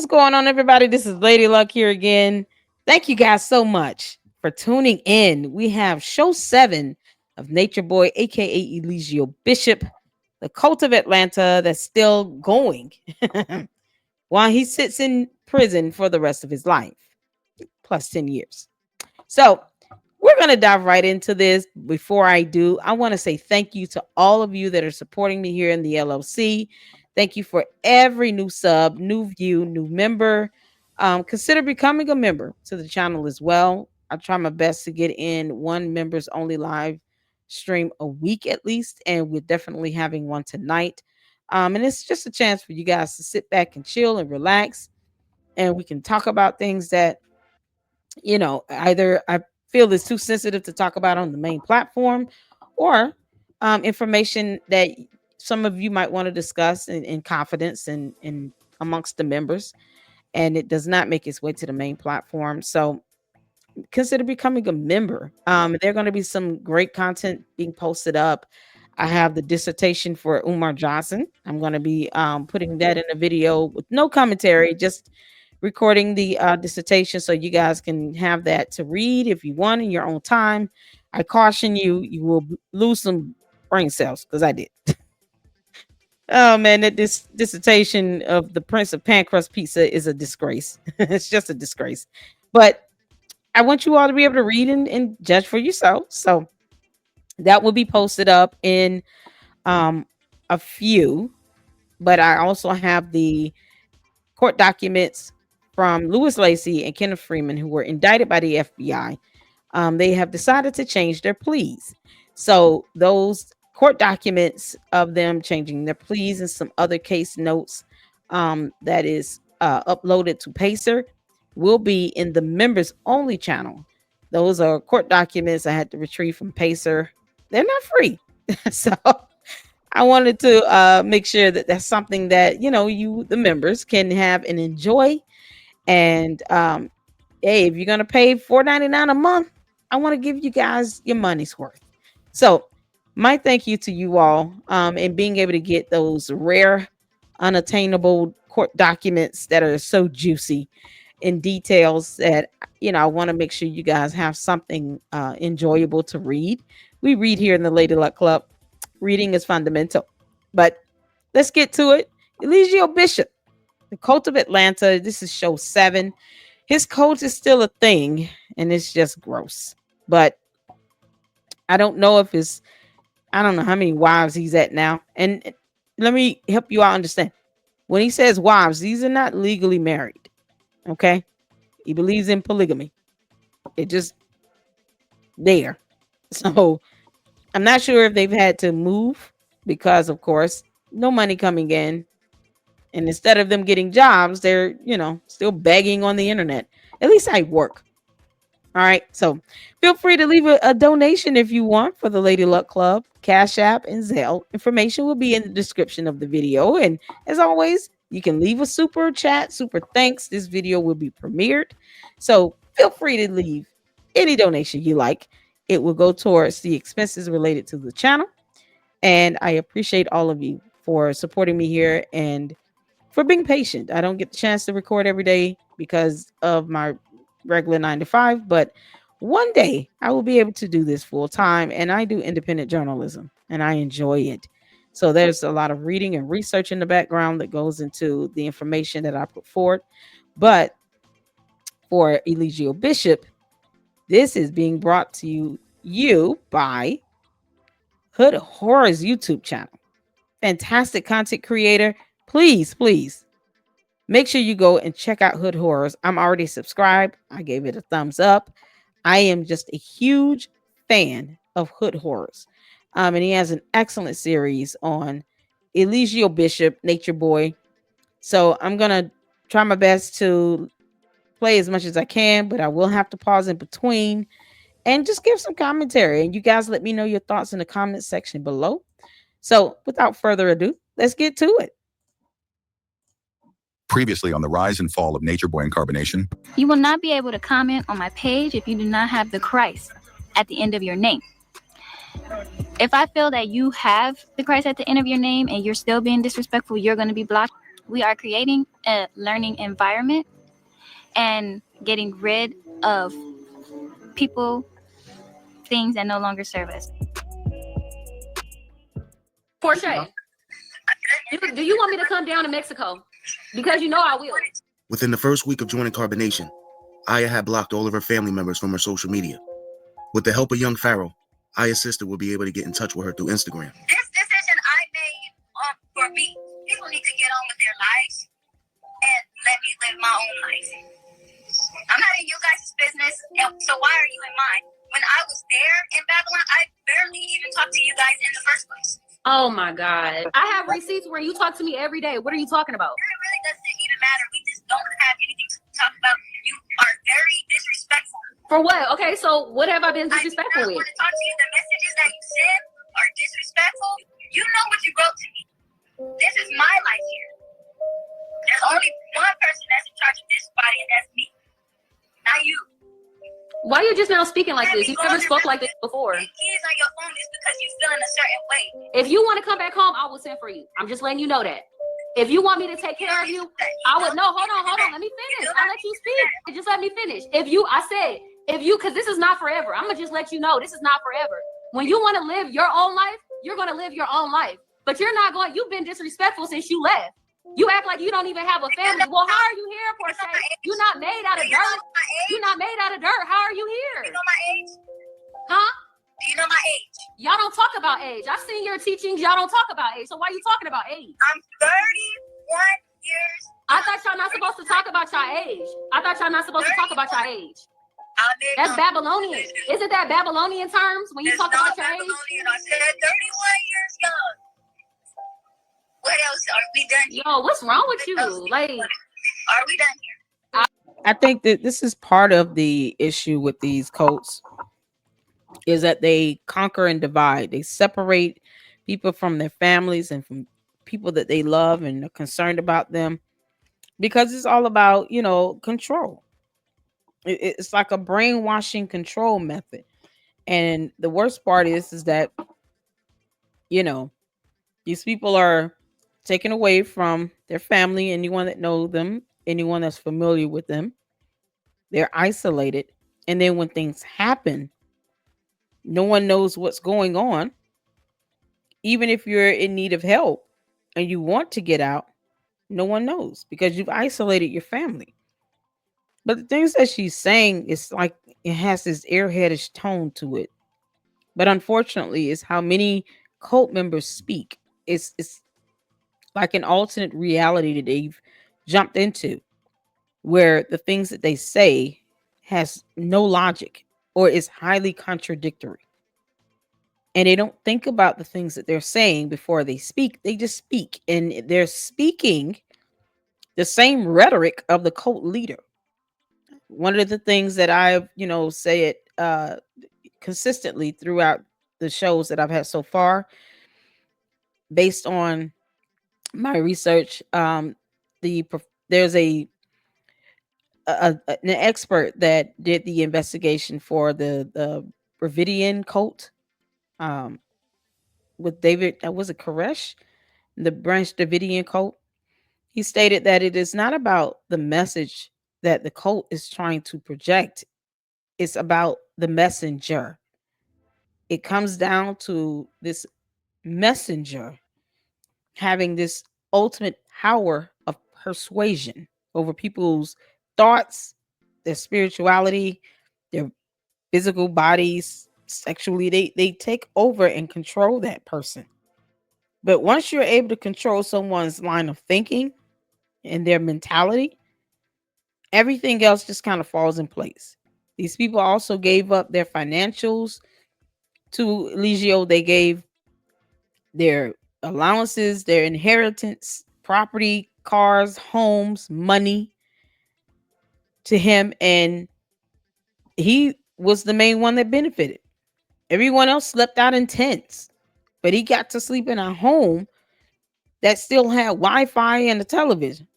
going on, everybody? This is Lady Luck here again. Thank you guys so much for tuning in. We have show 7 of Nature Boy, aka Eligio Bishop, the cult of Atlanta that's still going while he sits in prison for the rest of his life, plus 10 years. So we're going to dive right into this. Before I do, I want to say thank you to all of you that are supporting me here in the LLC. Thank you for every new sub, new view, new member. Consider becoming a member to the channel as well. I try my best to get in one members only live stream a week at least, and we're definitely having one tonight. And it's just a chance for you guys to sit back and chill and relax, and we can talk about things that either I feel is too sensitive to talk about on the main platform, or information that some of you might want to discuss in confidence and amongst the members, and it does not make its way to the main platform. So consider becoming a member. There are going to be some great content being posted up. I have the dissertation for Umar Johnson. I'm going to be putting that in a video with no commentary, just recording the dissertation so you guys can have that to read if you want in your own time. I caution you, you will lose some brain cells, because I did. Oh man, that this dissertation of the Prince of Pan Crust Pizza is a disgrace. It's just a disgrace. But I want you all to be able to read and judge for yourself. So that will be posted up in a few. But I also have the court documents from Louis Lacey and Kenneth Freeman, who were indicted by the FBI. They have decided to change their pleas. So those court documents of them changing their pleas and some other case notes that is uploaded to Pacer will be in the members only channel. Those are court documents I had to retrieve from Pacer. They're not free. So I wanted to make sure that that's something that, you, the members, can have and enjoy. And hey, if you're going to pay $4.99 a month, I want to give you guys your money's worth. So my thank you to you all and being able to get those rare, unattainable court documents that are so juicy in details that, I want to make sure you guys have something enjoyable to read. We read here in the Lady Luck Club. Reading is fundamental. But let's get to it. Eligio Bishop, the cult of Atlanta. This is show 7. His cult is still a thing, and it's just gross. But I don't know I don't know how many wives he's at now. And let me help you out understand. When he says wives, these are not legally married. Okay? He believes in polygamy. It just there. So I'm not sure if they've had to move because, of course, no money coming in. And instead of them getting jobs, they're, still begging on the internet. At least I work. All right. So feel free to leave a donation if you want for the Lady Luck Club, Cash App, and Zelle. Information will be in the description of the video. And as always, you can leave a super chat, super thanks. This video will be premiered. So feel free to leave any donation you like. It will go towards the expenses related to the channel. And I appreciate all of you for supporting me here and for being patient. I don't get the chance to record every day because of my regular 9 to 5, but one day I will be able to do this full time. And I do independent journalism and I enjoy it. So there's a lot of reading and research in the background that goes into the information that I put forward. But for Eligio Bishop, this is being brought to you by Hood Horrors YouTube channel. Fantastic content creator. Please make sure you go and check out Hood Horrors. I'm already subscribed. I gave it a thumbs up. I am just a huge fan of Hood Horrors. And he has an excellent series on Eligio Bishop, Nature Boy. So I'm going to try my best to play as much as I can, but I will have to pause in between and just give some commentary. And you guys let me know your thoughts in the comment section below. So without further ado, let's get to it. Previously on the rise and fall of Nature Boy and carbonation. You will not be able to comment on my page if you do not have the Christ at the end of your name. If I feel that you have the Christ at the end of your name and you're still being disrespectful, you're going to be blocked. We are creating a learning environment and getting rid of people, things that no longer serve us. Portia, do you want me to come down to Mexico? Because you know I will. Within the first week of joining Carbonation, Aya had blocked all of her family members from her social media. With the help of young Pharaoh, Aya's sister will be able to get in touch with her through Instagram. This decision I made for me. People need to get on with their lives and let me live my own life. I'm not in you guys' business, so why are you in mine? When I was there in Babylon, I barely even talked to you guys in the first place. Oh my God. I have receipts where you talk to me every day. What are you talking about? It really doesn't even matter. We just don't have anything to talk about. You are very disrespectful. For what? Okay, so what have I been disrespectful with? I want to talk to you. The messages that you send are disrespectful. You know what you wrote to me. This is my life here. There's only one person that's in charge of this body, and that's me. Not you. Why are you just now speaking like this? You never spoke like this before. The keys on your phone is because you feel in a certain way. If you want to come back home, I will send for you. I'm just letting you know that. If you want me to take care of you, I would. No, hold on. Let me finish. I'll let you speak. Just let me finish. Because this is not forever. I'm gonna just let you know this is not forever. When you want to live your own life, you're gonna live your own life. But you're not going. You've been disrespectful since you left. You act like you don't even have a family. Well, how are you here, Portia? You're not made out of dirt. You're not made out of dirt. How are you here? You know my age? Huh? Do you know my age? Y'all don't talk about age. I've seen your teachings. Y'all don't talk about age. So why are you talking about age? I'm 31 years. I thought y'all not supposed to talk about your age. I thought y'all not supposed to talk about your age. That's Babylonian. Isn't that Babylonian terms when you talk about your age? I said 31 years young. What else? Are we done here? Yo, what's wrong with you? Like, are we done here? I think that this is part of the issue with these cults is that they conquer and divide. They separate people from their families and from people that they love and are concerned about them because it's all about, control. It's like a brainwashing control method. And the worst part is that, these people are taken away from their family, anyone that knows them, anyone that's familiar with them. They're isolated. And then when things happen, no one knows what's going on. Even if you're in need of help and you want to get out, no one knows because you've isolated your family. But the things that she's saying is like it has this airheadish tone to it. But unfortunately, it's how many cult members speak. It's like an alternate reality that they've jumped into where the things that they say has no logic or is highly contradictory. And they don't think about the things that they're saying before they speak. They just speak. And they're speaking the same rhetoric of the cult leader. One of the things that I've, say it consistently throughout the shows that I've had so far, based on my research, there's an expert that did the investigation for the Dravidian cult, with David, was it Koresh, the Branch Davidian cult. He stated that it is not about the message that the cult is trying to project. It's about the messenger. It comes down to this messenger having this ultimate power of persuasion over people's thoughts, their spirituality, their physical bodies, sexually. They take over and control that person. But once you're able to control someone's line of thinking and their mentality, everything else just kind of falls in place. These people also gave up their financials to Eligio. They gave their allowances, their inheritance, property, cars, homes, money to him. And he was the main one that benefited. Everyone else slept out in tents, but he got to sleep in a home that still had Wi-Fi and a television.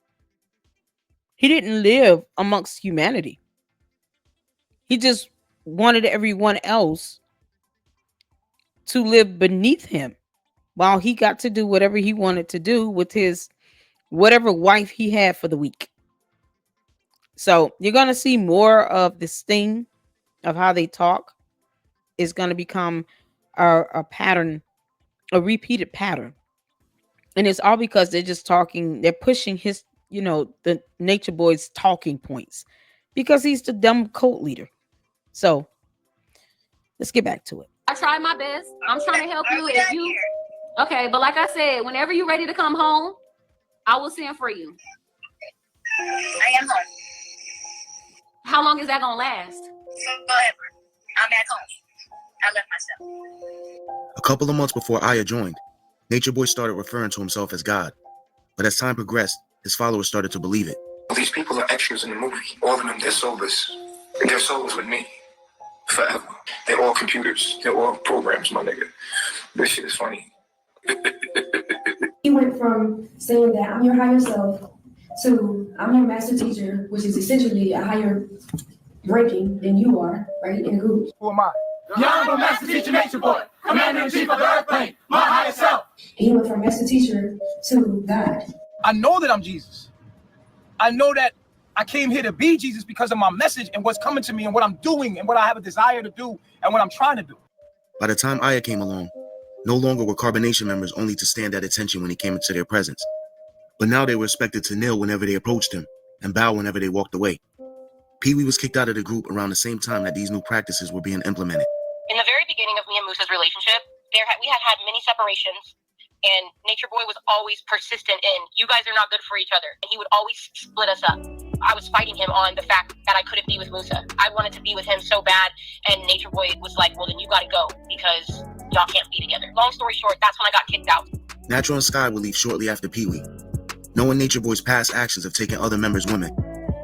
He didn't live amongst humanity. He just wanted everyone else to live beneath him while he got to do whatever he wanted to do with his whatever wife he had for the week. So you're going to see more of this thing of how they talk is going to become a pattern, a repeated pattern. And it's all because they're just talking, they're pushing his, the Nature Boy's talking points because he's the dumb cult leader. So let's get back to it. I tried my best. I'm trying to help you. If you okay, but like I said, whenever you're ready to come home, I will send for you. I am home. How long is that gonna last? Forever. I'm at home. I left myself. A couple of months before Aya joined, Nature Boy started referring to himself as God. But as time progressed, his followers started to believe it. These people are extras in the movie. All of them, they're soulless. They're soulless with me. Forever. They're all computers. They're all programs, my nigga. This shit is funny. He went from saying that I'm your higher self to I'm your master teacher, which is essentially a higher ranking than you are, right, in the group. Who am I? The Honorable Master Teacher Nature Boy, Commander-in-Chief of the Earth Plane, my higher self. He went from master teacher to God. I know that I'm Jesus. I know that I came here to be Jesus because of my message and what's coming to me and what I'm doing and what I have a desire to do and what I'm trying to do. By the time Aya came along, no longer were Carbonation members only to stand at attention when he came into their presence, but now they were expected to kneel whenever they approached him and bow whenever they walked away. Pee-wee was kicked out of the group around the same time that these new practices were being implemented. In the very beginning of me and Moose's relationship, we had many separations, and Nature Boy was always persistent in, you guys are not good for each other, and he would always split us up. I was fighting him on the fact that I couldn't be with Musa. I wanted to be with him so bad, and Nature Boy was like, well, then you gotta go, because y'all can't be together. Long story short, that's when I got kicked out. Natural and Sky would leave shortly after Pee-wee. Knowing Nature Boy's past actions of taking other members' women,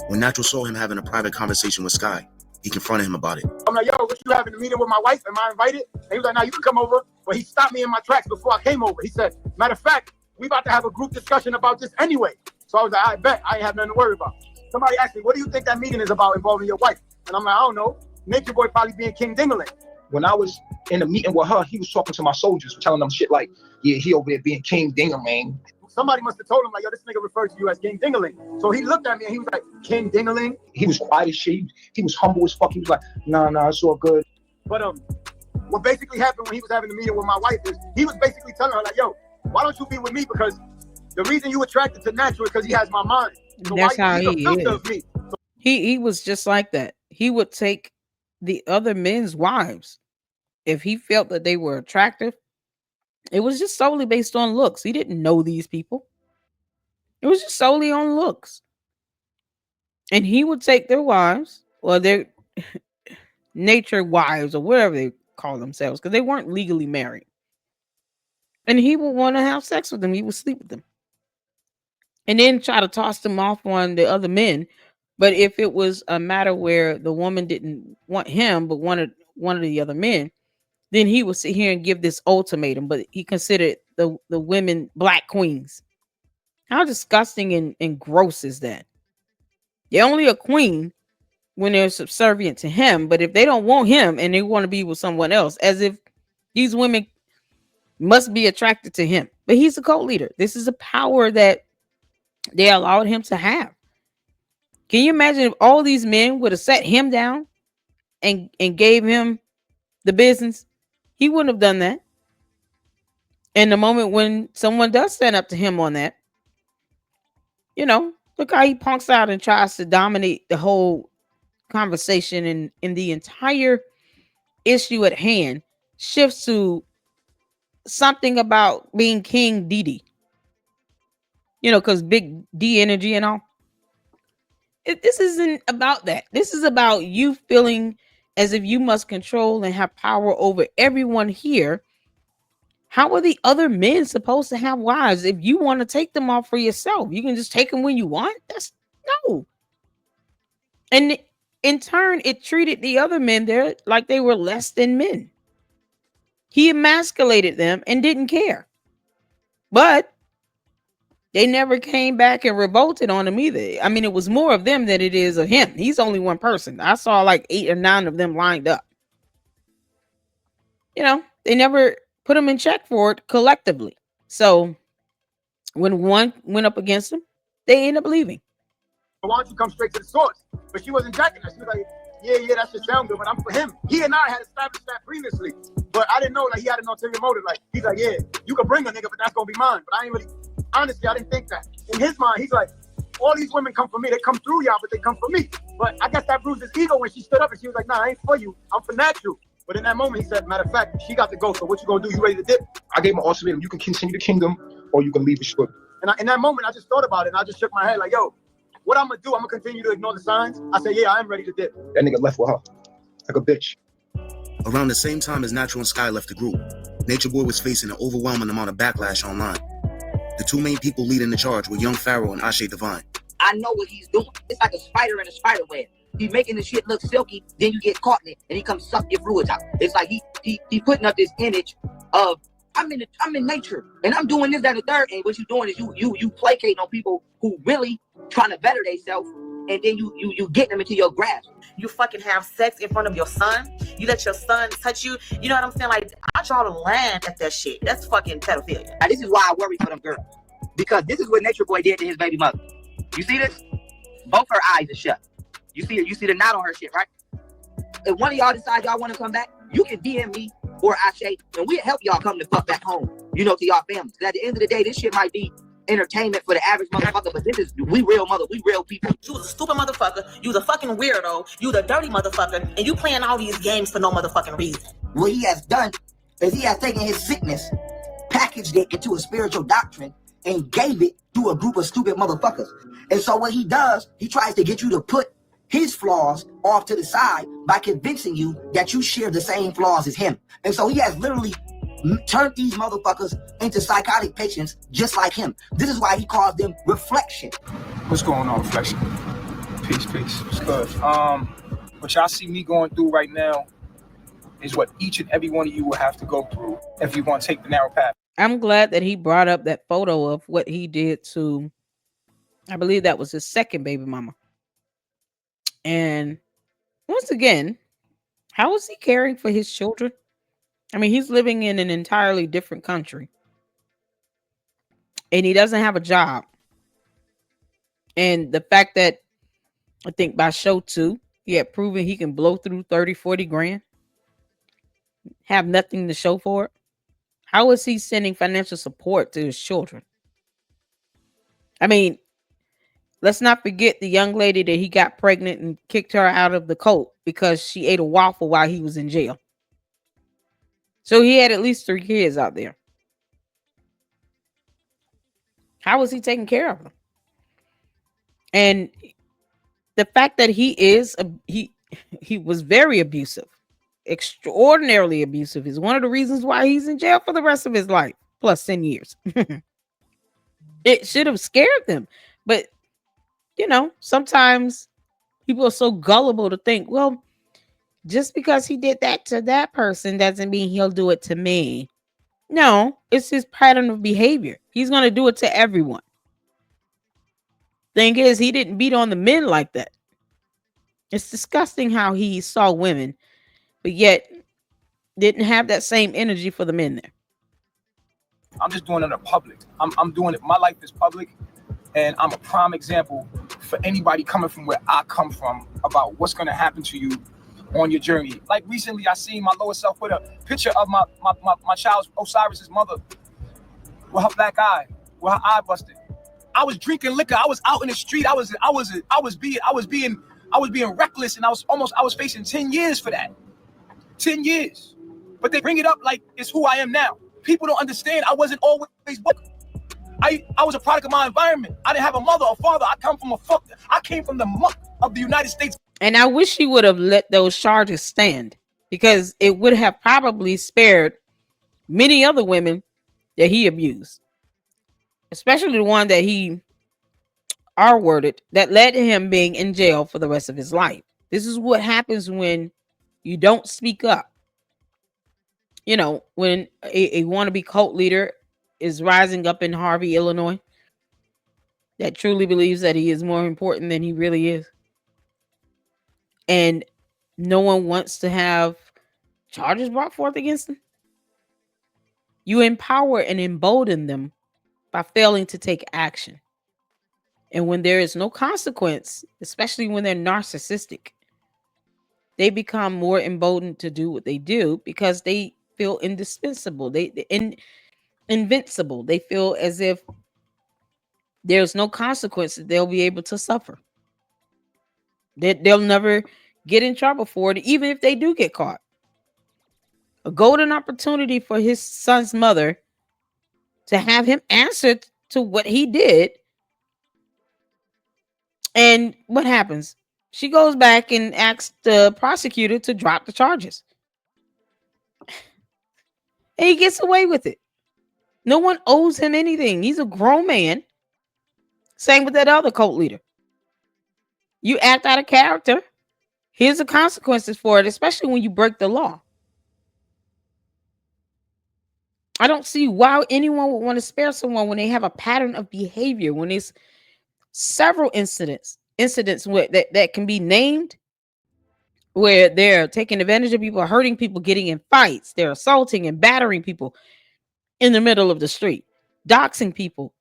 when Natural saw him having a private conversation with Sky, he confronted him about it. I'm like, yo, what you having a meeting with my wife? Am I invited? And he was like, no, you can come over. But he stopped me in my tracks before I came over. He said, matter of fact, we about to have a group discussion about this anyway. So I was like, I bet I ain't have nothing to worry about. Somebody asked me, what do you think that meeting is about involving your wife? And I'm like, I don't know. Nature Boy probably being King Dingaling. When I was in a meeting with her, he was talking to my soldiers, telling them shit like, yeah, he over there being King Dingaling. Somebody must have told him, like, yo, this nigga refers to you as King Dingaling. So he looked at me and he was like, King Dingaling? He was quiet as shit. He was humble as fuck. He was like, nah, it's all good. But what basically happened when he was having the meeting with my wife is he was basically telling her, like, yo, why don't you be with me? Because the reason you attracted to Natural is because he has my mind. So that's how he is. Of me. So He was just like that. He would take the other men's wives if he felt that they were attractive. It was just solely based on looks. He didn't know these people. It was just solely on looks. And he would take their wives or their nature wives or whatever they call themselves, because they weren't legally married. And he would want to have sex with them. He would sleep with them. And then try to toss them off on the other men. But if it was a matter where the woman didn't want him, but wanted one of the other men, then he would sit here and give this ultimatum. But he considered the women black queens. How disgusting and gross is that? They're only a queen when they're subservient to him. But if they don't want him and they want to be with someone else, as if these women must be attracted to him. But he's a cult leader. This is a power that they allowed him to have. Can you imagine if all these men would have sat him down and gave him the business? He wouldn't have done that. And the moment when someone does stand up to him on that, look how he punks out and tries to dominate the whole conversation, and in the entire issue at hand shifts to something about being King Didi. Because big D energy and all. This isn't about that. This is about you feeling as if you must control and have power over everyone here. How are the other men supposed to have wives if you want to take them off for yourself? You can just take them when you want. That's no. And in turn, it treated the other men there like they were less than men. He emasculated them and didn't care. But they never came back and revolted on him either. I mean, it was more of them than it is of him. He's only one person. I saw like 8 or 9 of them lined up. They never put him in check for it collectively. So When one went up against him, they end up leaving. Why don't you come straight to the source? But she wasn't jacking that. She was like, yeah, that should sound good, but I'm for him. He and I had established that previously, but I didn't know like he had an ulterior motive. Like he's like, yeah, you can bring a nigga, but that's gonna be mine. But I ain't really, honestly, I didn't think that. In his mind, he's like, all these women come for me. They come through y'all, but they come for me. But I guess that bruised his ego when she stood up and she was like, nah, I ain't for you. I'm for natural. But in that moment, he said, matter of fact, she got to go. So what you gonna do? You ready to dip? I gave him an ultimatum. You can continue the kingdom or you can leave the strip. And in that moment, I just thought about it and I just shook my head like, yo, what I'm gonna do? I'm gonna continue to ignore the signs. I said, yeah, I am ready to dip. That nigga left with her like a bitch. Around the same time as Natural and Sky left the group, Nature Boy was facing an overwhelming amount of backlash online. The two main people leading the charge were Young Pharaoh and Ashe Divine. I know what he's doing. It's like a spider in a spider web. He's making the shit look silky, then you get caught in it, and he comes suck your fluids out. It's like he putting up this image of I'm in nature, and I'm doing this, that, and the third. And what you doing is you placating on people who really trying to better themselves, and then you get them into your grasp. You fucking have sex in front of your son. You let your son touch you. You know what I'm saying? Like, I draw the line at that shit. That's fucking pedophilia. Now, this is why I worry for them girls, because this is what Nature Boy did to his baby mother. You see this? Both her eyes are shut. You see the knot on her shit, right? If one of y'all decide y'all want to come back, you can DM me or Ashe, and we'll help y'all come the fuck back home, to y'all families. At the end of the day, this shit might be entertainment for the average motherfucker, but this is, we real people. You was a stupid motherfucker. You was a fucking weirdo. You was a dirty motherfucker, and you playing all these games for no motherfucking reason. What he has done is he has taken his sickness, packaged it into a spiritual doctrine, and gave it to a group of stupid motherfuckers. And so what he does, he tries to get you to put his flaws off to the side by convincing you that you share the same flaws as him. And so he has literally turned these motherfuckers into psychotic patients just like him. This is why he calls them reflection. What's going on, Reflection? Peace. What's good? What y'all see me going through right now is what each and every one of you will have to go through if you want to take the narrow path. I'm glad that he brought up that photo of what he did to, I believe that was his second baby mama. And once again, how is he caring for his children? I mean, he's living in an entirely different country. And he doesn't have a job. And the fact that I think by show 2, he had proven he can blow through 30, 40 grand, have nothing to show for it. How is he sending financial support to his children? I mean, let's not forget the young lady that he got pregnant and kicked her out of the cult because she ate a waffle while he was in jail. So he had at least 3 kids out there. How was he taking care of them? And the fact that he was very abusive, extraordinarily abusive, is one of the reasons why he's in jail for the rest of his life, plus 10 years. It should have scared them. But, sometimes people are so gullible to think, well, just because he did that to that person doesn't mean he'll do it to me. No, it's his pattern of behavior. He's going to do it to everyone. Thing is, he didn't beat on the men like that. It's disgusting how he saw women, but yet didn't have that same energy for the men there. I'm just doing it in the public. I'm doing it. My life is public, and I'm a prime example for anybody coming from where I come from about what's going to happen to you on your journey. Like recently, I seen my lower self with a picture of my child's Osiris's mother with her black eye, with her eye busted. I was drinking liquor. I was out in the street. I was being reckless, and I was facing 10 years for that. 10 years. But they bring it up like it's who I am now. People don't understand. I wasn't always woke. I was a product of my environment. I didn't have a mother or father. I came from the muck of the United States. And I wish he would have let those charges stand, because it would have probably spared many other women that he abused, especially the one that he R-worded that led to him being in jail for the rest of his life. This is what happens when you don't speak up. When a wannabe cult leader is rising up in Harvey, Illinois, that truly believes that he is more important than he really is. And no one wants to have charges brought forth against them. You empower and embolden them by failing to take action. And when there is no consequence, especially when they're narcissistic, they become more emboldened to do what they do because they feel indispensable. Invincible. They feel as if there's no consequences they'll be able to suffer. They'll never get in trouble for it, even if they do get caught. A golden opportunity for his son's mother to have him answer to what he did. And what happens? She goes back and asks the prosecutor to drop the charges. And he gets away with it. No one owes him anything. He's a grown man. Same with that other cult leader. You act out of character. Here's the consequences for it, especially when you break the law. I don't see why anyone would want to spare someone when they have a pattern of behavior, when there's several incidents that can be named, where they're taking advantage of people, hurting people, getting in fights, they're assaulting and battering people in the middle of the street, doxing people,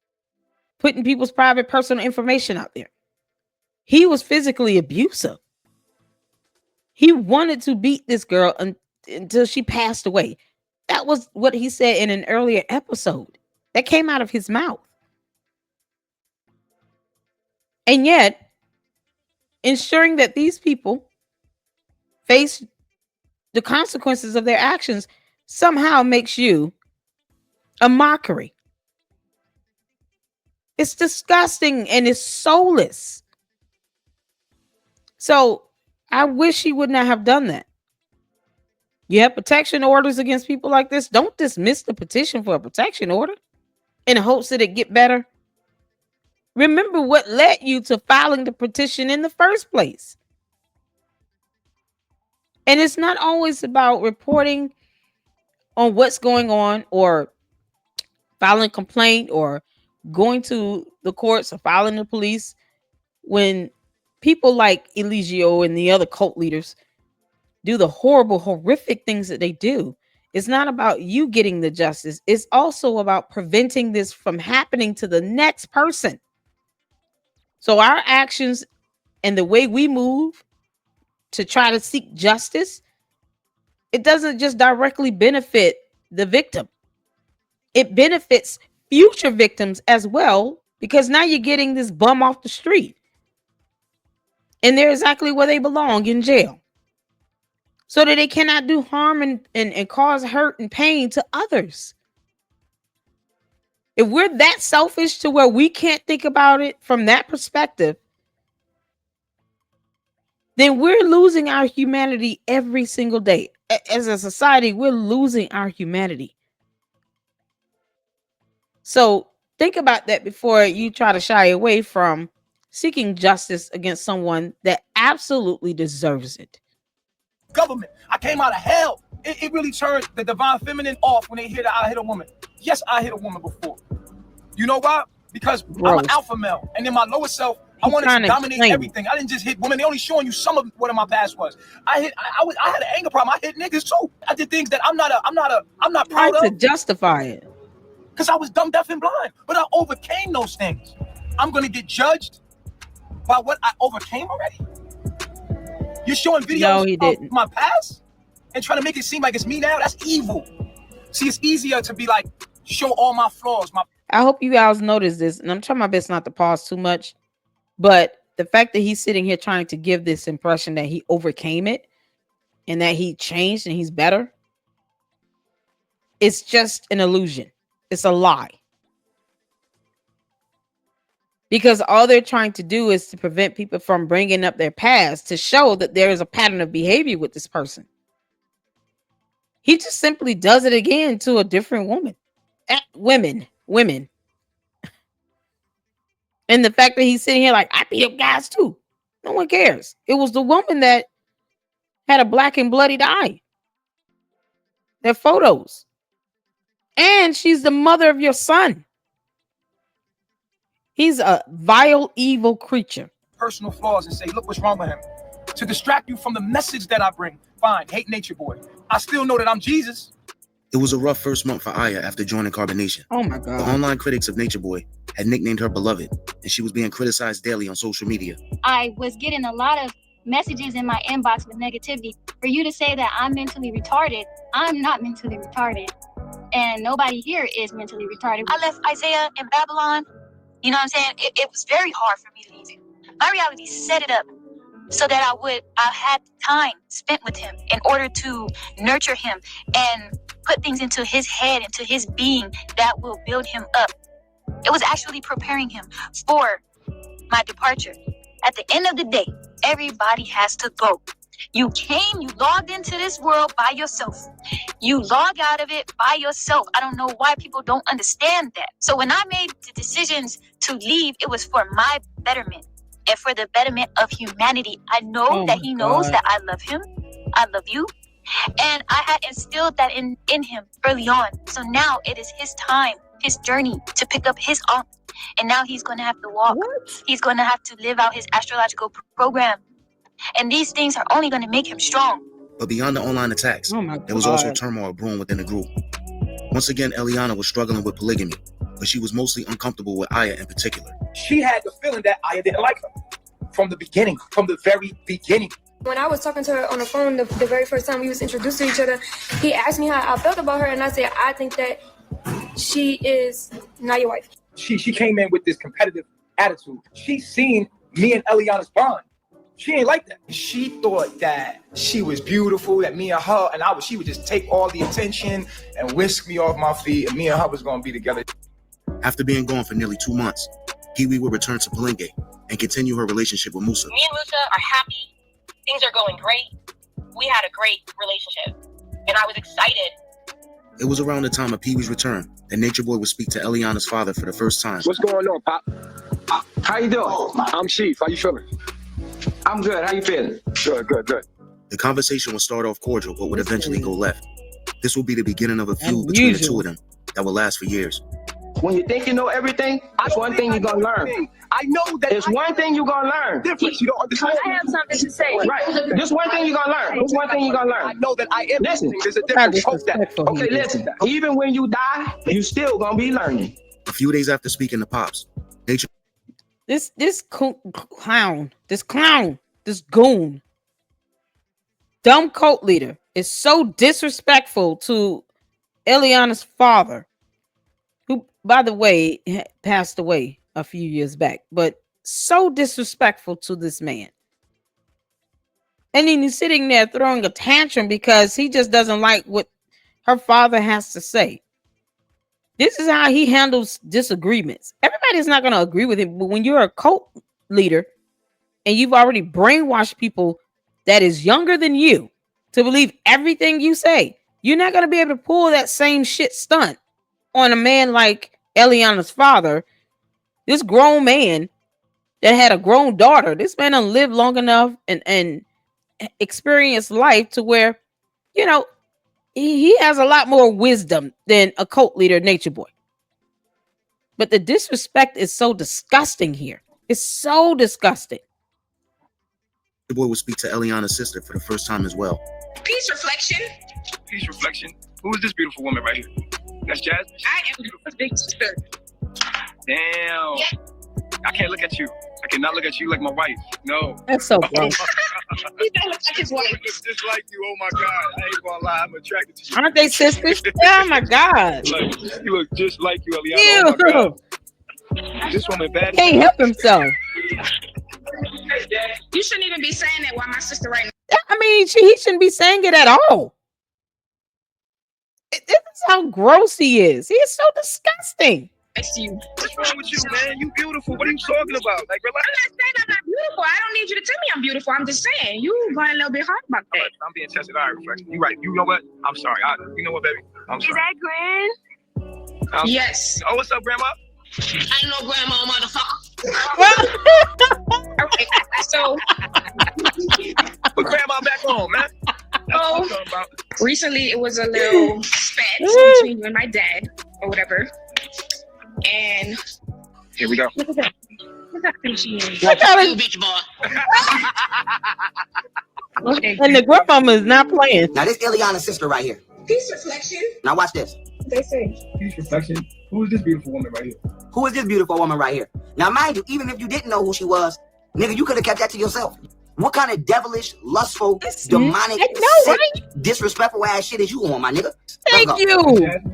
putting people's private personal information out there. He was physically abusive. He wanted to beat this girl until she passed away. That was what he said in an earlier episode. That came out of his mouth. And yet, ensuring that these people face the consequences of their actions somehow makes you a mockery. It's disgusting and it's soulless. So I wish he would not have done that. You have protection orders against people like this. Don't dismiss the petition for a protection order in hopes that it get better. Remember what led you to filing the petition in the first place. And it's not always about reporting on what's going on or filing a complaint or going to the courts or filing the police. When people like Eligio and the other cult leaders do the horrible, horrific things that they do, it's not about you getting the justice. It's also about preventing this from happening to the next person. So our actions and the way we move to try to seek justice, it doesn't just directly benefit the victim. It benefits future victims as well, because now you're getting this bum off the street. And they're exactly where they belong, in jail. So that they cannot do harm and cause hurt and pain to others. If we're that selfish to where we can't think about it from that perspective, then we're losing our humanity every single day. As a society, we're losing our humanity. So think about that before you try to shy away from seeking justice against someone that absolutely deserves it. Government, I came out of hell. It really turned the divine feminine off when they hear that I hit a woman. Yes, I hit a woman before. You know why? Because I'm an alpha male, and in my lower self, I wanted to dominate everything. I didn't just hit women. They only showing you some of what in my past was. I had an anger problem. I hit niggas too. I did things that I'm not proud of. To justify it. Because I was dumb, deaf, and blind. But I overcame those things. I'm gonna get judged by what I overcame already. You're showing videos of my past and trying to make it seem like it's me now. That's evil. See, it's easier to be like, show all my flaws. I hope you guys notice this, and I'm trying my best not to pause too much. But the fact that he's sitting here trying to give this impression that he overcame it and that he changed and he's better, it's just an illusion. It's a lie. Because all they're trying to do is to prevent people from bringing up their past, to show that there is a pattern of behavior with this person. He just simply does it again to a different woman. Women. And the fact that he's sitting here like, I beat up guys too. No one cares. It was the woman that had a black and bloodied eye. Their photos. And she's the mother of your son. He's a vile, evil creature. Personal flaws and say, look what's wrong with him. To distract you from the message that I bring. Fine, hate Nature Boy. I still know that I'm Jesus. It It was a rough first month for Aya after joining Carbonation. Oh my God. The online critics of Nature Boy had nicknamed her Beloved, and she was being criticized daily on social media. I was getting a lot of messages in my inbox with negativity. For you to say that I'm mentally retarded, I'm not mentally retarded. And nobody here is mentally retarded. I left Isaiah in Babylon. You know what I'm saying? It was very hard for me to leave him. My reality set it up so that I had time spent with him in order to nurture him and put things into his head, into his being that will build him up. It was actually preparing him for my departure. At the end of the day, everybody has to go. You logged into this world by yourself. You log out of it by yourself. I don't know why people don't understand that. So when I made the decisions to leave, it was for my betterment and for the betterment of humanity. I know that he knows that I love him. I love you. And I had instilled that in him early on. So now it is his time, his journey to pick up his arm. And now he's going to have to walk. He's going to have to live out his astrological program. And these things are only going to make him strong. But beyond the online attacks, there was also turmoil brewing within the group. Once again, Eliana was struggling with polygamy, but she was mostly uncomfortable with Aya in particular. She had the feeling that Aya didn't like her from the beginning, from the very beginning. When I was talking to her on the phone the very first time we was introduced to each other, he asked me how I felt about her, and I said, I think that she is not your wife. She came in with this competitive attitude. She seen me and Eliana's bond. She ain't like that. She thought that she was beautiful, that me and her, and she would just take all the attention and whisk me off my feet, and me and her was gonna be together. After being gone for nearly 2 months, Pee-wee would return to Palenque and continue her relationship with Musa. Me and Musa are happy. Things are going great. We had a great relationship, and I was excited. It was around the time of Pee-wee's return that Nature Boy would speak to Eliana's father for the first time. What's going on, Pop? How you doing? I'm Chief. How you feeling? I'm good. How you feeling? Good. The conversation would start off cordial, but would eventually go left. This will be the beginning of a feud between the two of them that will last for years. When you think you know everything, that's one thing you're going to learn. I know that. It's one thing you're going to learn. Different. You don't understand. I have something to say. Right. This one thing you're going to learn. This one thing you're going to learn. I know that I am. Listen. There's a difference. Hope that. Okay, listen. Even when you die, you still going to be learning. A few days after speaking to Pops, Nature... This goon, dumb cult leader is so disrespectful to Eliana's father, who, by the way, passed away a few years back, but so disrespectful to this man. And then he's sitting there throwing a tantrum because he just doesn't like what her father has to say. This is how he handles disagreements. Everybody's not going to agree with him, but when you're a cult leader and you've already brainwashed people that is younger than you to believe everything you say, you're not going to be able to pull that same shit stunt on a man like Eliana's father, this grown man that had a grown daughter. This man done lived long enough and experienced life to where, you know, he has a lot more wisdom than a cult leader, Nature Boy. But the disrespect is so disgusting here. It's so disgusting. The boy would speak to Eliana's sister for the first time as well. Peace reflection. Peace reflection. Who is this beautiful woman right here? That's Jazz? I am your big sister. Damn. Yeah. I can't look at you. I cannot look at you like my wife. No. That's so gross. He don't look like his wife. He looks just like you. Oh my God. I ain't gonna lie. I'm attracted to you. Aren't they sisters? Oh my God. Like, you look just like you, Eliana. Ew. Oh my God. This woman bad. Can't help himself. You shouldn't even be saying that while my sister right now. I mean, he shouldn't be saying it at all. This is how gross he is. He is so disgusting. What's wrong with you, man? You beautiful. What are you talking about? Like, relax. I'm not saying I'm not beautiful. I don't need you to tell me I'm beautiful. I'm just saying you going a little bit hard about that. I'm being tested. All right, reflection. You're right. You know what? I'm sorry. You know what, baby? I'm sorry. Is that Gran? Yes. Oh, what's up, Grandma? I ain't no grandma, motherfucker. Okay, so put Grandma back on, man. Oh, recently it was a little spat between you and my dad, or whatever. And here we go. Look at that. Look how pretty she is. Look how you, bitch boy. And the grandmama is not playing. Now this Eliana's sister right here. Peace reflection. Now watch this. They say. Peace reflection. Who is this beautiful woman right here? Who is this beautiful woman right here? Now, mind you, even if you didn't know who she was, nigga, you could have kept that to yourself. What kind of devilish, lustful, demonic, sick, disrespectful ass shit is you on, my nigga? Thank you.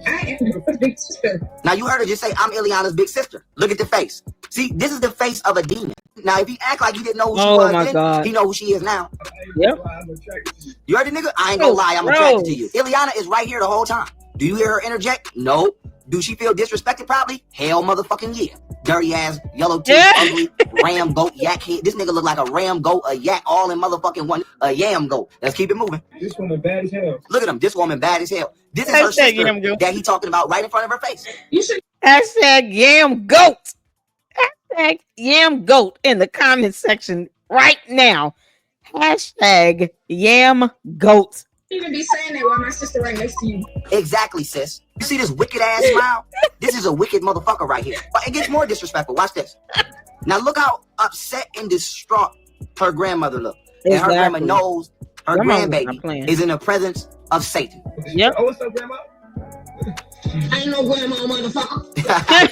I am your big sister. Now, you heard her just say, I'm Ileana's big sister. Look at the face. See, this is the face of a demon. Now, if he act like he didn't know who she was then, he know who she is now. Yep. You heard the nigga? I ain't gonna lie, I'm attracted to you. Ileana is right here the whole time. Do you hear her interject? No. Do she feel disrespected? Probably. Hell motherfucking yeah. Dirty ass, yellow teeth, ugly, ram goat, yak head. This nigga look like a ram goat, a yak, all in motherfucking one. A yam goat. Let's keep it moving. This woman bad as hell. Look at him. This woman bad as hell. This is her sister that he talking about right in front of her face. You should Hashtag yam goat. Hashtag yam goat in the comment section right now. Hashtag yam goat. even be saying that while my sister right next to you. Exactly, sis. You see this wicked ass smile? This is a wicked motherfucker right here. But it gets more disrespectful. Watch this. Now look how upset and distraught her grandmother look. And her grandma knows her grandbaby is in the presence of Satan. Yep. Oh, what's up, grandma? I ain't no grandma, motherfucker.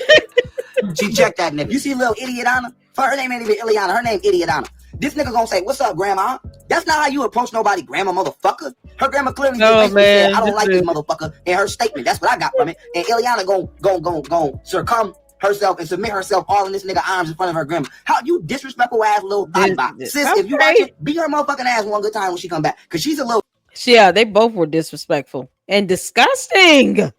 She checked that nigga. You see little idiot Anna? Her name ain't even Ileana. Her name Idiot Anna. This nigga gonna say, "What's up, grandma?" That's not how you approach nobody, grandma, motherfucker. Her grandma clearly said, "I don't like this motherfucker." In her statement, that's what I got from it. And Ileana gon' succumb herself and submit herself all in this nigga arms in front of her grandma. How you disrespectful ass little thotty bot. Sis, if you watch it, beat her motherfucking ass one good time when she come back, cause she's a little. Yeah, they both were disrespectful and disgusting.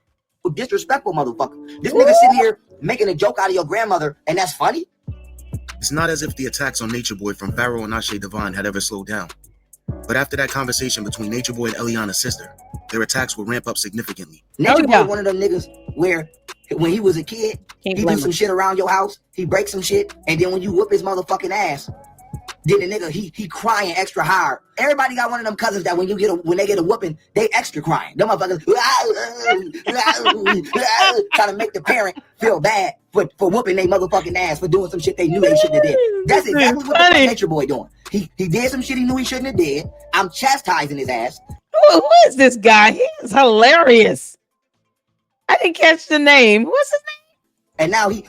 Disrespectful motherfucker. This nigga sitting here making a joke out of your grandmother, and that's funny. It's not as if the attacks on Nature Boy from Pharaoh and Ashe Devon had ever slowed down. But after that conversation between Nature Boy and Eliana's sister, their attacks would ramp up significantly. Nature Boy one of them niggas where when he was a kid, he do some shit around your house, he break some shit, and then when you whoop his motherfucking ass, then the nigga he crying extra hard. Everybody got one of them cousins that when they get a whooping, they extra crying. Them motherfuckers trying to make the parent feel bad for whooping their motherfucking ass for doing some shit they knew they shouldn't have did. That's exactly what the fuck Nature Boy doing. He did some shit he knew he shouldn't have did. I'm chastising his ass. Who is this guy? He is hilarious. I didn't catch the name. What's his name? And now he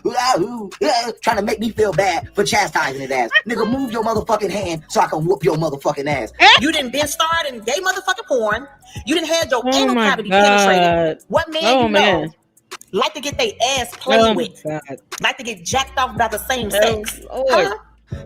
trying to make me feel bad for chastising his ass. Nigga, move your motherfucking hand so I can whoop your motherfucking ass. You didn't been started in gay motherfucking porn. You didn't have your anal cavity penetrated. What man know like to get their ass played with? Like to get jacked off by the same sex? Huh?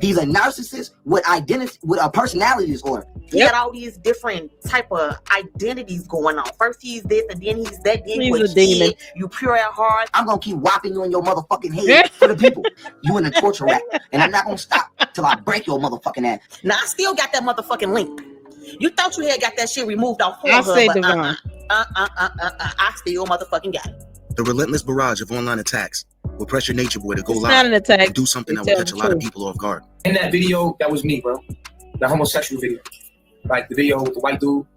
He's a narcissist with a personality disorder. He got all these different type of identities going on. First he's this, and then he's that. Then he's a demon. You pure at heart. I'm gonna keep whopping you in your motherfucking head for the people. You in a torture rack, and I'm not gonna stop till I break your motherfucking ass. Now I still got that motherfucking link. You thought you had got that shit removed off I say but Devon. I still motherfucking got it. The relentless barrage of online attacks will pressure Nature Boy to go It's live not an attack. and do something that will catch a lot of people off guard. In that video, that was me, bro. The homosexual video. Like the video with the white dude,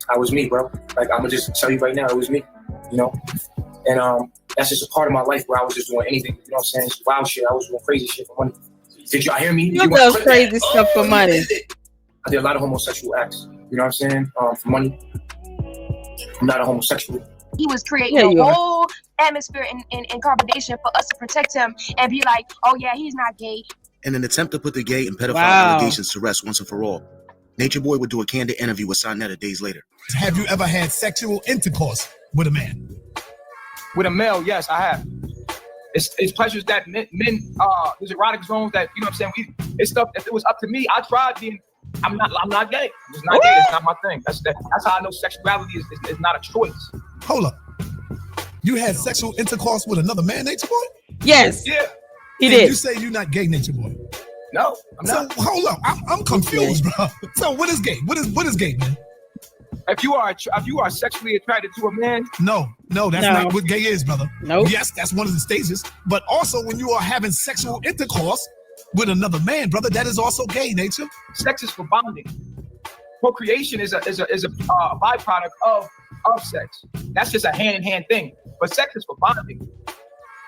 that was me, bro. Like I'm gonna just tell you right now, it was me. You know? And that's just a part of my life where I was just doing anything, you know what I'm saying? It's wild shit. I was doing crazy shit for money. Did y'all hear me? You do crazy stuff for money. I did a lot of homosexual acts, you know what I'm saying? For money. I'm not a homosexual. He was creating a whole atmosphere and carbonation for us to protect him and be like, oh yeah, he's not gay. In an attempt to put the gay and pedophile allegations to rest once and for all, Nature Boy would do a candid interview with Sonetta days later. Have you ever had sexual intercourse with a man? With a male, yes, I have. It's pleasures that men there's erotic zones that, you know what I'm saying? It's stuff, if it was up to me, I tried being, I'm not gay. I'm just not gay. It's not my thing. That's how I know sexuality is not a choice. Hold up. You had sexual intercourse with another man, Nature Boy? Yes. Yeah. He and did. You say you're not gay, Nature Boy? No, I'm not. So hold up. I'm confused, bro. So what is gay? What is gay, man? If you are sexually attracted to a man, no, that's not what gay is, brother. No. Yes, that's one of the stages. But also when you are having sexual intercourse with another man, brother, that is also gay, Nature. Sex is for bonding. Procreation is a byproduct of sex. That's just a hand-in-hand thing. But sex is for bonding.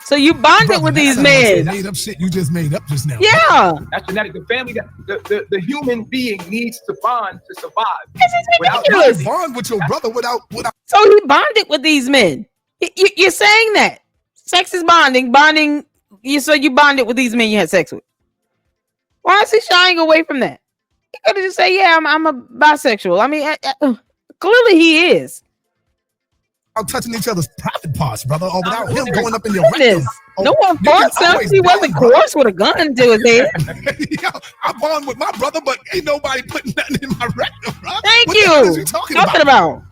So you bonded with these men. Made up shit you just made up just now. Yeah. That's genetic. The family, the human being needs to bond to survive. Without bond with your brother without. So he bonded with these men. You're saying that sex is bonding. So you bonded with these men you had sex with. Why is he shying away from that? He could have just said, "Yeah, I'm a bisexual." I mean, clearly he is. Out touching each other's private parts, brother, or without him going up in your rectum. No one forced him. He wasn't coerced with a gun to his head. Yo, I bond with my brother, but ain't nobody putting nothing in my rectum, bro. Thank what you. The hell is you talking about?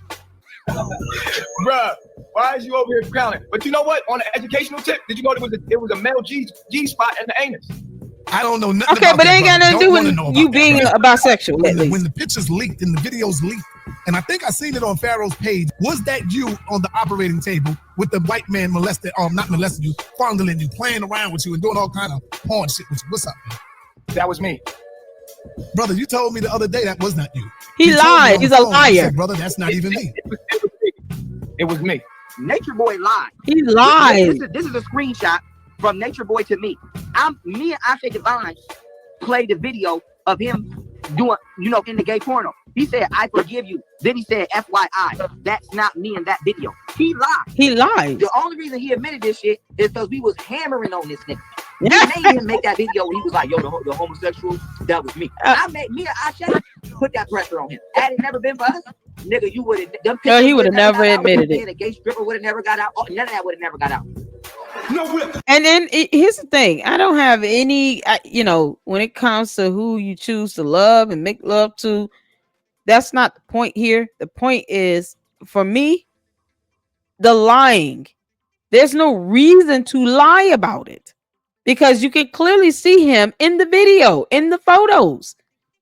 Bruh, why is you over here clowning? But you know what? On an educational tip, did you know there was a male G spot in the anus? I don't know nothing. Okay, about but that, it ain't got nothing to do with you being a bisexual. When the pictures leaked and the videos leaked, and I think I seen it on Pharaoh's page. Was that you on the operating table with the white man not molesting you, fondling you, playing around with you, and doing all kind of porn shit with you? What's up, man? That was me. Brother, you told me the other day that was not you. He lied. He's a liar. Said, brother, that's not even me. It was me. Nature Boy lied. He lied. This is a screenshot from Nature Boy to me. Me and Ashe Divine played the video of him doing, in the gay porno. He said, "I forgive you." Then he said, "FYI, that's not me in that video." He lied. He lied. The only reason he admitted this shit is because we was hammering on this nigga. We made him make that video when he was like, "Yo, the homosexual, that was me." Me and Ashe put that pressure on him. Had it never been for us, nigga, you would have. He would have never admitted it. A gay stripper would have never got out. None of that would have never got out. And then here's the thing. I don't have any, when it comes to who you choose to love and make love to, that's not the point here. The point is, for me, the lying. There's no reason to lie about it because you can clearly see him in the video, in the photos.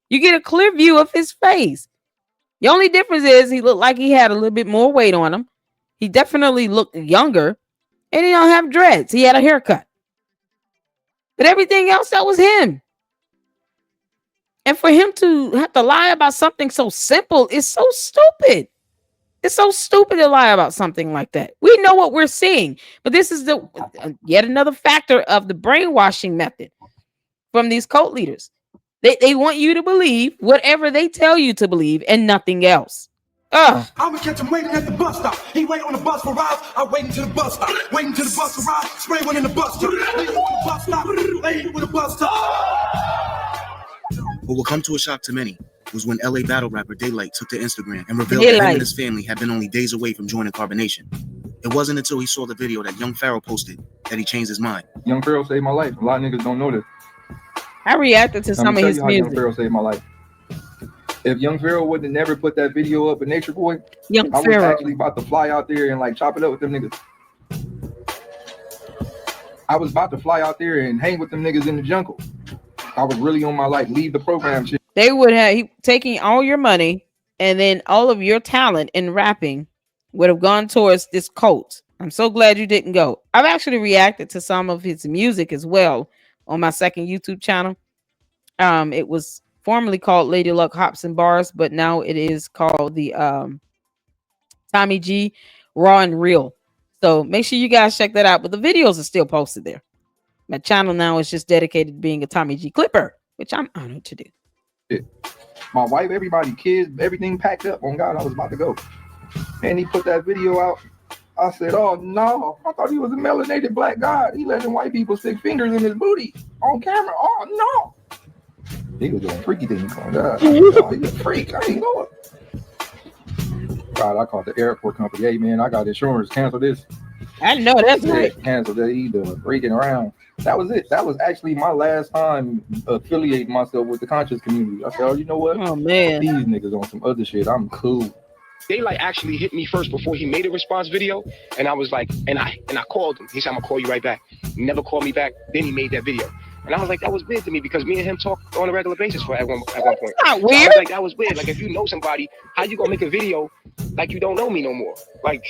You get a clear view of his face. The only difference is he looked like he had a little bit more weight on him. He definitely looked younger. And he don't have dreads. He had a haircut. But everything else, that was him. And for him to have to lie about something so simple is so stupid. It's so stupid to lie about something like that. We know what we're seeing. But this is yet another factor of the brainwashing method from these cult leaders. They want you to believe whatever they tell you to believe and nothing else. I'ma catch him waiting at the bus stop. He wait on the bus for rides. I waiting to the bus stop. Waiting to the bus to ride. Spray one in the bus stop. Waiting on the bus stop. Waiting with the bus stop. What will come to a shock to many was when LA battle rapper Daylight took to Instagram and revealed that him and his family had been only days away from joining Carbonation. It wasn't until he saw the video that Young Pharaoh posted that he changed his mind. Young Pharaoh saved my life. A lot of niggas don't know this. I reacted to some of his music. Young Pharaoh saved my life. If Young Pharaoh would have never put that video up with Nature Boy, I was actually about to fly out there and chop it up with them niggas. I was about to fly out there and hang with them niggas in the jungle. I was really on my leave the program shit. They would have taken all your money and then all of your talent in rapping would have gone towards this cult. I'm so glad you didn't go. I've actually reacted to some of his music as well on my second YouTube channel. It was formerly called Lady Luck Hops and Bars, but now it is called the Tommy G Raw and Real. So make sure you guys check that out. But the videos are still posted there. My channel now is just dedicated to being a Tommy G clipper, which I'm honored to do. My wife, everybody, kids, everything packed up. On God, I was about to go. And he put that video out. I said, "Oh no, I thought he was a melanated black god. He letting white people stick fingers in his booty on camera. Oh no." He was doing freaky things. Oh God, he's a freak. I ain't going. God, I called the airport company. "Hey man, I got insurance. Cancel this." I know that's right. Cancel that. He doing freaking around. That was it. That was actually my last time affiliating myself with the conscious community. I said, "Oh, you know what? Oh man, these niggas on some other shit. I'm cool." Daylight actually hit me first before he made a response video, and I was like, and I called him. He said, "I'm gonna call you right back." He never called me back. Then he made that video, and I was like, that was weird to me because me and him talk on a regular basis at one point. Not weird. So I was like, that was weird. Like if you know somebody, how you gonna make a video like you don't know me no more? Like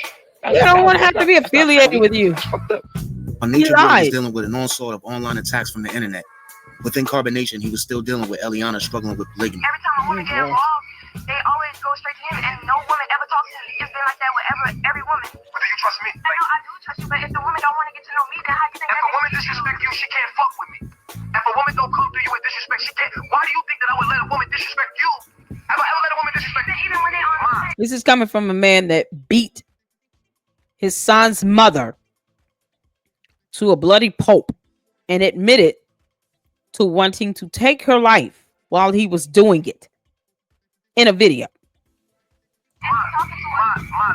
you don't want to have to be affiliated with you. Nature Boy was dealing with an onslaught of online attacks from the internet. Within Carbonation, he was still dealing with Eliana struggling with polygamy. Every time a woman get involved, they always go straight to him, and no woman ever talks It's been like that with every woman. But do you trust me? I know I do trust you, but if the woman don't want to get to know me, then how you think If a woman disrespect you, she can't fuck with me. If a woman don't come through you with disrespect, she can't. Why do you think that I would let a woman disrespect you? Have I ever let a woman disrespect you? Even when they are. This is coming from a man that beat his son's mother to a bloody pulp and admitted to wanting to take her life while he was doing it in a video. Ma,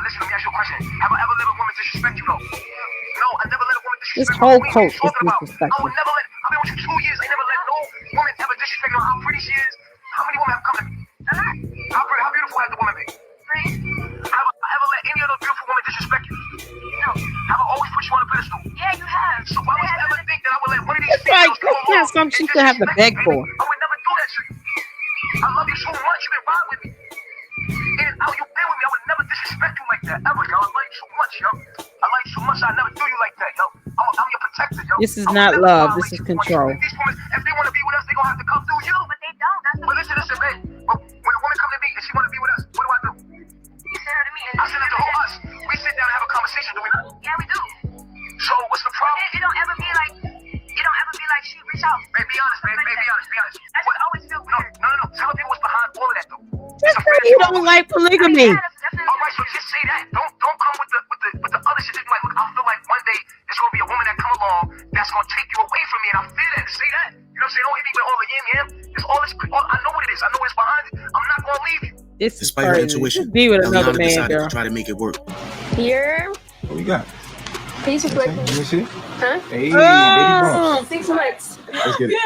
listen, let me ask you a question. Have I ever let a woman disrespect you, though? No, I never let a woman disrespect you. This whole cult is I disrespectful. would never let, I've been with you 2 years, I never let no woman ever disrespect you. How pretty she is. How many women have come to me? How beautiful has the woman been? Have I ever let any other beautiful woman disrespect you? No. Have I always put you on a pedestal? Yeah, you have. So why would you ever think that I would let one of these It's like, females come that's not along something she and should have to beg for. I would never do that to you. I love you so much, you've been riding with me. And how you been with me, I would never disrespect you like that, ever, yo. I love you so much, yo. I love you so much, I never do you like that, yo. I'm your protector, yo. This is not love, this is control. These women, if they want to be with us, they're going to have to come through you. But they don't. But listen, babe. When a woman comes to me and she want to be with us, what do? You send her to me. I send her to who? Us. We sit down and have a conversation, do we not? Yeah, we do. So what's the problem? It don't ever be like she reach out. Babe, be honest, babe. Be honest. That should always feel weird. No. Tell people what's behind all of that, though. You don't like polygamy. All right, so just say that. Don't come with the other shit. Just be like, look, I feel like one day there's gonna be a woman that come along that's gonna take you away from me, and I feel that. Say that. You know what I'm saying? Don't hit me with all the yam. It's all this. I know what it is. I know what's behind it. I'm not gonna leave you. Despite her intuition, be with another Eliana man, decided girl. to try to make it work. Here. What we got? Can you switch Let me see. Huh? Hey, baby bumps. 6 months. Let's get it.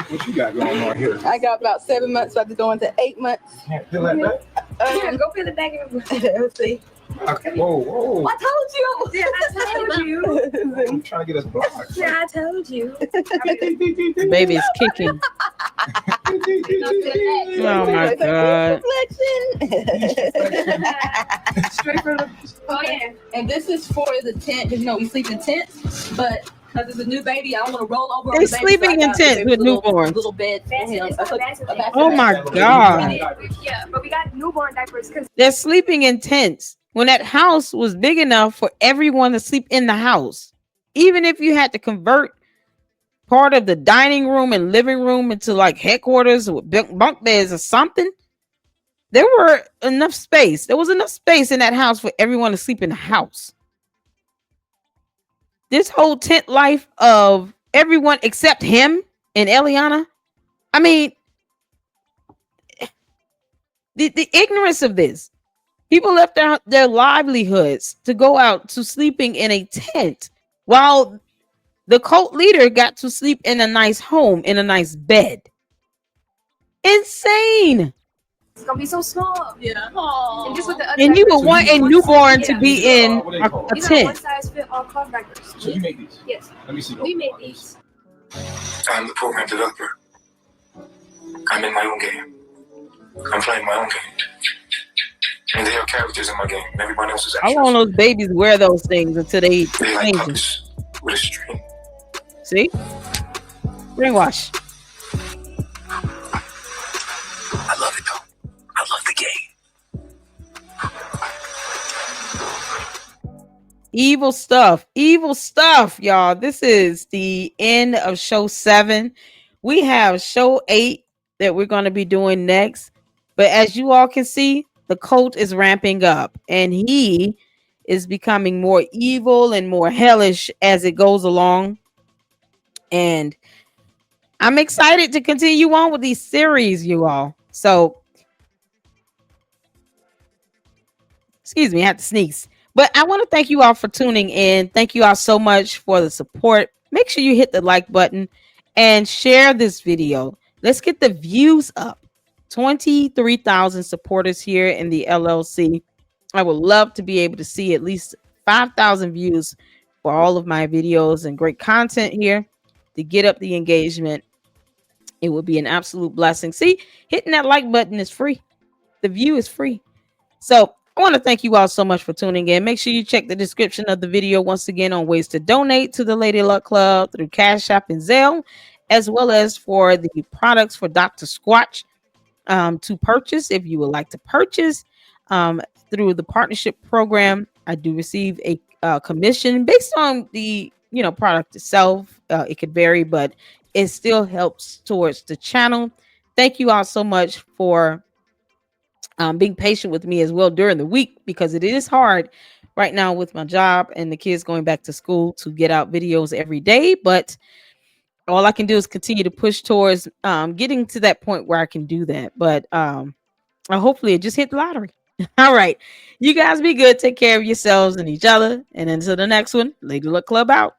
What you got going on here? I got about 7 months, about to go into 8 months. Can't feel that back? Go feel the back of it. Let's see. Whoa. I told you. Yeah, I told you. I'm trying to get us blocked. Yeah, I told you. The baby is kicking. Oh my God. Straight from the. Okay. And this is for the tent, because we sleep in tents, but because it's a new baby, I don't want to roll over. They're sleeping in tents with newborns. Little bed for him. Oh my God. Yeah, but we got newborn diapers because They're sleeping in tents when that house was big enough for everyone to sleep in the house. Even if you had to convert part of the dining room and living room into like headquarters with bunk beds or something, there was enough space in that house for everyone to sleep in the house. This whole tent life of everyone except him and Eliana, I mean, the ignorance of this. People left their livelihoods to go out to sleeping in a tent while the cult leader got to sleep in a nice home, in a nice bed. Insane. it's gonna be so small. Yeah. And just with the other And you would diapers, want a one newborn size- to yeah. be in What they a call? These are tent. one size fit all cloth diapers. So you make these? Yes. Let me see. We made these. I'm the program developer. I'm in my own game. I'm playing my own game. And there are characters in my game. And everyone else is I extras. want those babies wear those things until they They like change them. puppets with a string. See? Brainwash. I love it though. I love the game. Evil stuff, y'all. This is the end of show 7. We have show 8 that we're going to be doing next. But as you all can see, the cult is ramping up and he is becoming more evil and more hellish as it goes along. And I'm excited to continue on with these series, you all. So, excuse me, I had to sneeze. But I want to thank you all for tuning in. Thank you all so much for the support. Make sure you hit the like button and share this video. Let's get the views up. 23,000 supporters here in the LLC. I would love to be able to see at least 5,000 views for all of my videos and great content here to get up the engagement. It would be an absolute blessing. See, hitting that like button is free. The view is free. So I want to thank you all so much for tuning in. Make sure you check the description of the video once again on ways to donate to the Lady Luck Club through Cash App and Zelle, as well as for the products for Dr. Squatch to purchase if you would like to purchase. through the partnership program, I do receive a commission based on the product itself. It could vary, but it still helps towards the channel. Thank you all so much for being patient with me as well during the week, because it is hard right now with my job and the kids going back to school to get out videos every day. But all I can do is continue to push towards getting to that point where I can do that. But hopefully it just hit the lottery. All right. You guys be good. Take care of yourselves and each other. And until the next one, Lady Luck Club out.